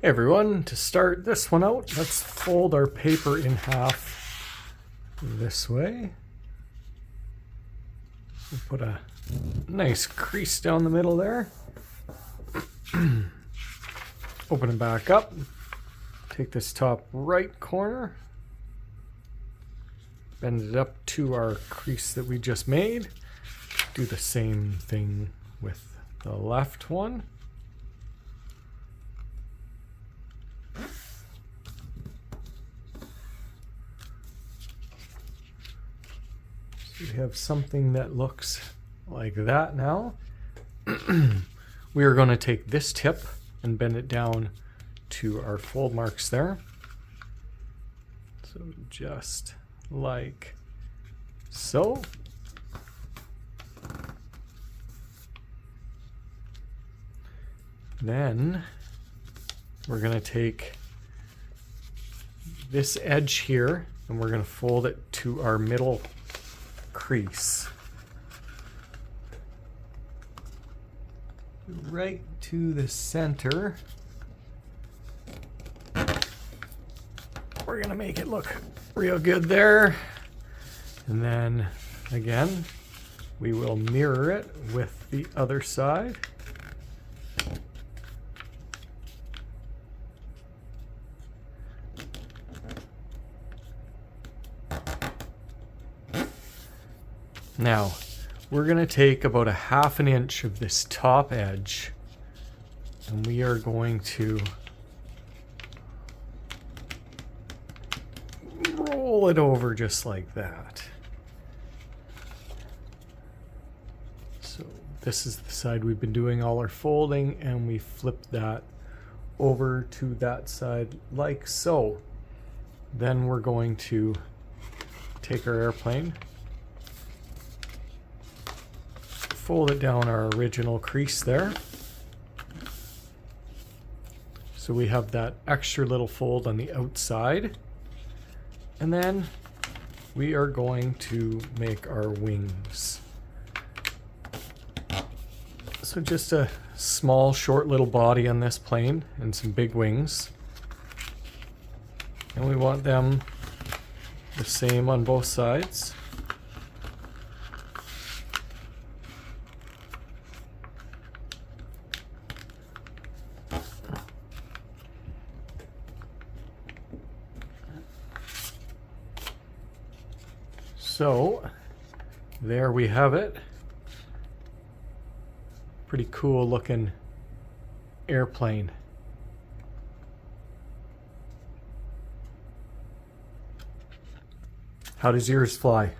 Hey everyone, to start this one out, let's fold our paper in half this way. We'll put a nice crease down the middle there. Open it back up. Take this top right corner. Bend it up to our crease that we just made. Do the same thing with the left one. We have something that looks like that now. We are going to take this tip and bend it down to our fold marks there. So just like so. Then we're going to take this edge here and we're going to fold it to our middle crease. Right to the center. We're going to make it look real good there. And then again, we will mirror it with the other side. Now, we're going to take about 1/2 inch of this top edge and we are going to roll it over just like that. So this is the side we've been doing all our folding, and we flip that over to that side like so. Then we're going to take our airplane, fold it down our original crease there. So we have that extra little fold on the outside. And then we are going to make our wings. So just a small, short little body on this plane and some big wings. And we want them the same on both sides. So there we have it. Pretty cool looking airplane. How does yours fly?